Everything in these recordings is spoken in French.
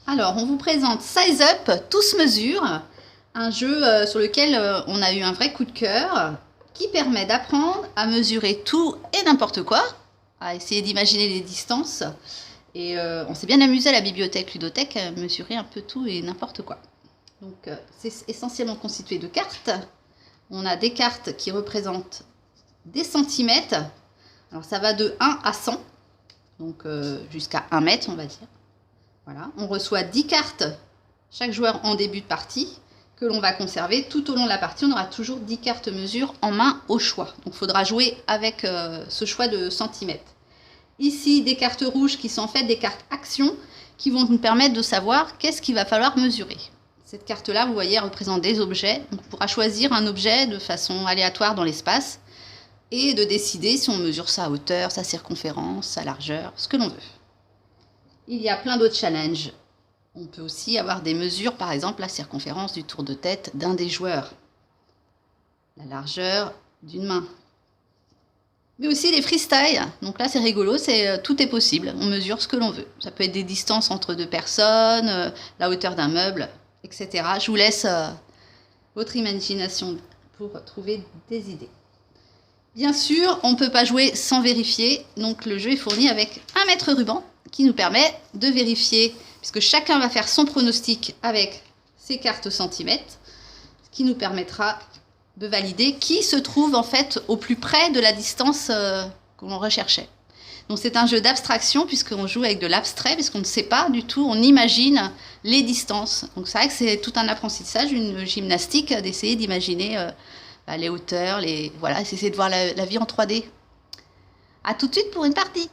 Alors, on vous présente Size Up, Tous Mesures, un jeu sur lequel on a eu un vrai coup de cœur qui permet d'apprendre à mesurer tout et n'importe quoi, à essayer d'imaginer les distances. Et on s'est bien amusé à la bibliothèque ludothèque à mesurer un peu tout et n'importe quoi. Donc, c'est essentiellement constitué de cartes. On a des cartes qui représentent des centimètres. Alors, ça va de 1 à 100, donc jusqu'à 1 mètre, on va dire. Voilà, on reçoit 10 cartes, chaque joueur en début de partie, que l'on va conserver. Tout au long de la partie, on aura toujours 10 cartes mesure en main au choix. Donc il faudra jouer avec ce choix de centimètres. Ici, des cartes rouges qui sont en fait des cartes actions qui vont nous permettre de savoir qu'est-ce qu'il va falloir mesurer. Cette carte-là, vous voyez, elle représente des objets. Donc, on pourra choisir un objet de façon aléatoire dans l'espace et de décider si on mesure sa hauteur, sa circonférence, sa largeur, ce que l'on veut. Il y a plein d'autres challenges. On peut aussi avoir des mesures, par exemple la circonférence du tour de tête d'un des joueurs, la largeur d'une main. Mais aussi les freestyle. Donc là, c'est rigolo, tout est possible. On mesure ce que l'on veut. Ça peut être des distances entre deux personnes, la hauteur d'un meuble, etc. Je vous laisse votre imagination pour trouver des idées. Bien sûr, on ne peut pas jouer sans vérifier. Donc le jeu est fourni avec un mètre ruban qui nous permet de vérifier, puisque chacun va faire son pronostic avec ses cartes centimètres, ce qui nous permettra de valider qui se trouve en fait au plus près de la distance que l'on recherchait. Donc c'est un jeu d'abstraction puisqu'on joue avec de l'abstrait, puisqu'on ne sait pas du tout, on imagine les distances. Donc c'est vrai que c'est tout un apprentissage, une gymnastique d'essayer d'imaginer les hauteurs, voilà, essayer de voir la vie en 3D. A tout de suite pour une partie.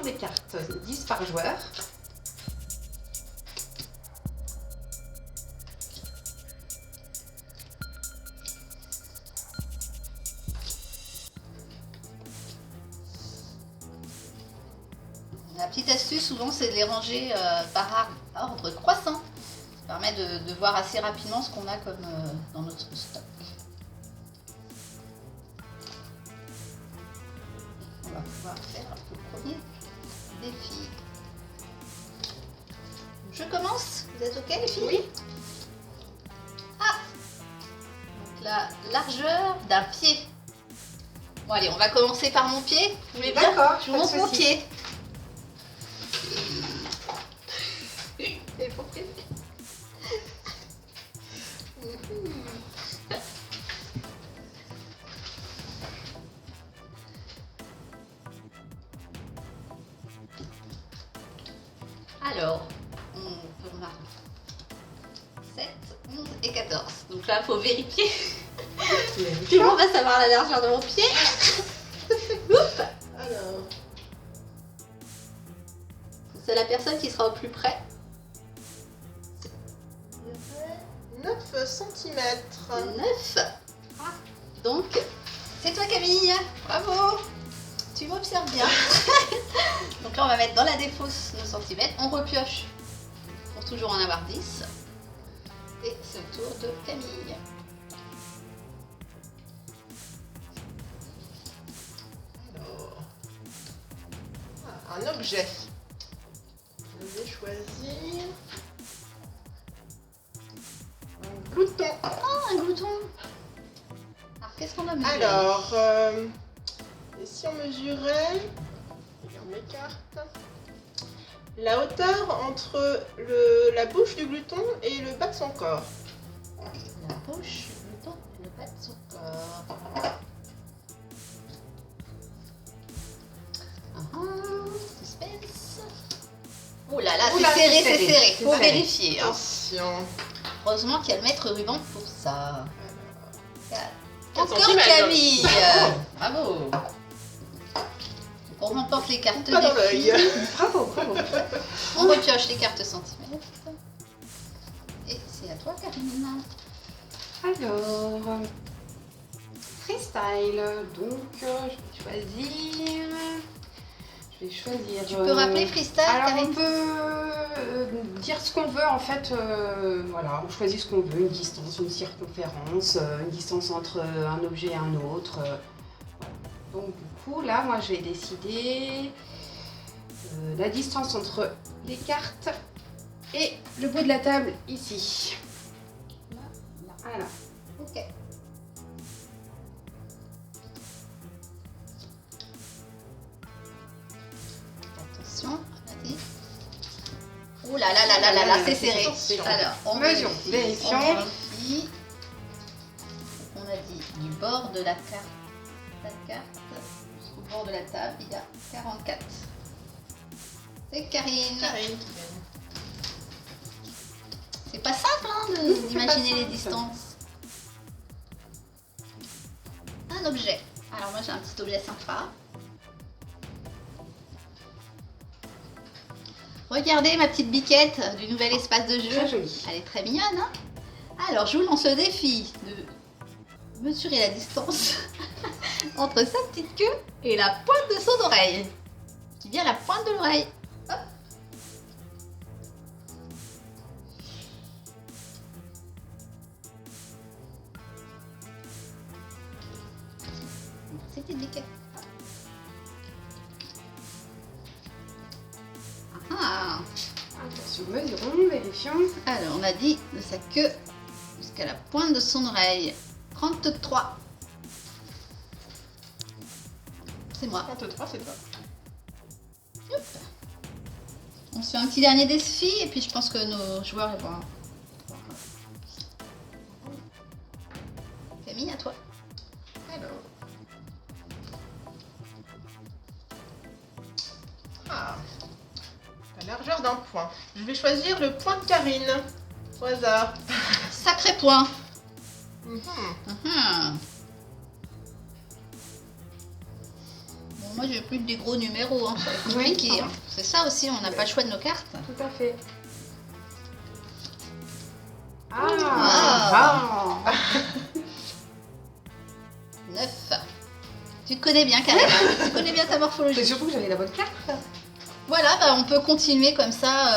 Des cartes, 10 par joueur. La petite astuce souvent c'est de les ranger par ordre croissant. Ça permet de voir assez rapidement ce qu'on a comme dans notre stock. On va pouvoir faire le premier défi. Je commence. Vous êtes ok les filles? Oui. Ah, donc la largeur d'un pied. Bon allez, on va commencer par mon pied. Vous voulez bien? D'accord, Je vous montre mon pied. Il faut prier. Alors, on peut remarquer 7, 11 et 14. Donc là, il faut vérifier. Tout le monde va savoir la largeur de mon pied. Oups. Alors, C'est la personne qui sera au plus près. 9 cm. 9. Donc, c'est toi Camille. Bravo. Tu m'observes bien. Donc là, on va mettre dans la défausse nos centimètres. On repioche pour toujours en avoir 10. Et c'est au tour de Camille. Alors, un objet. Je vais choisir un glouton. Oh, un glouton. Alors, qu'est-ce qu'on a mesuré? Alors, et si on mesurait, regarde mes cartes, la hauteur entre la bouche du glouton et le bas de son corps. La bouche, le glouton et le bas de son corps. Suspense. Oh là là, Ouh là, c'est serré, c'est c'est serré, serré. c'est Faut serré. vérifier. Hein. Attention. Heureusement qu'il y a le maître ruban pour ça. 4 Encore centimètres. Camille. Bravo. Donc, on remporte les cartes Pas dans des l'œil. filles. Bravo, bravo. On repioche les cartes centimètres. Et c'est à toi Karine. Alors, freestyle, donc je vais choisir. Tu peux rappeler freestyle Alors Karine? on peut dire ce qu'on veut en fait, voilà, on choisit ce qu'on veut, une distance, une circonférence, une distance entre un objet et un autre. Voilà. Donc du coup là, moi j'ai décidé la distance entre les cartes et le bout de la table ici. Voilà. Ok. Attention, vas-y. Ouh là là là là là là, c'est serré. Attention. Alors, on Mesure, vérifie. vérifions. On vérifie. On a dit du bord de la carte jusqu'au bord de la table, il y a 44. C'est Karine. Karine qui gagne. C'est pas simple hein, c'est d'imaginer pas les simple. distances. Un objet. Alors moi j'ai un petit objet sympa. Regardez ma petite biquette du nouvel espace de jeu. Très jolie. Elle est très mignonne. Hein. Alors je vous lance le défi de mesurer la distance entre sa petite queue et la pointe de son oreille. Qui vient la pointe de l'oreille. Hop. C'était nickel. Ah. Attention, mesurons, vérifions. Alors, on a dit de sa queue jusqu'à la pointe de son oreille. 33. C'est moi. 33, c'est toi. Hop. On se fait un petit dernier défi et puis je pense que nos joueurs ils vont. Camille, à toi. Alors. Ah. La largeur d'un point. Je vais choisir le point de Karine. Au hasard. Sacré point. Mhm. Mhm. Bon, moi j'ai plus que des gros numéros, hein. Ça va être compliqué. Oui. Hein. C'est ça aussi, on n'a pas le choix de nos cartes. Tout à fait. Ah. 9. Tu te connais bien, Karine. Tu connais bien ta morphologie. C'est surtout que j'avais la bonne carte. Voilà, bah, on peut continuer comme ça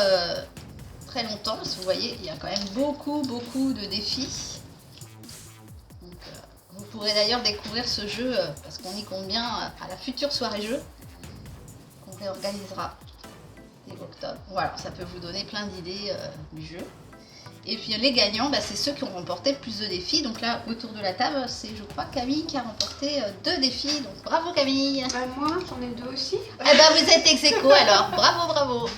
très longtemps. Parce que vous voyez, il y a quand même beaucoup de défis. Donc, vous pourrez d'ailleurs découvrir ce jeu, parce qu'on y compte bien, à la future soirée jeu qu'on réorganisera début octobre. Voilà, ça peut vous donner plein d'idées du jeu. Et puis les gagnants, bah, c'est ceux qui ont remporté le plus de défis. Donc là, autour de la table, c'est je crois Camille qui a remporté 2 défis. Donc bravo Camille. Moi, j'en ai 2 aussi. Eh ben vous êtes ex aequo alors. Bravo, bravo.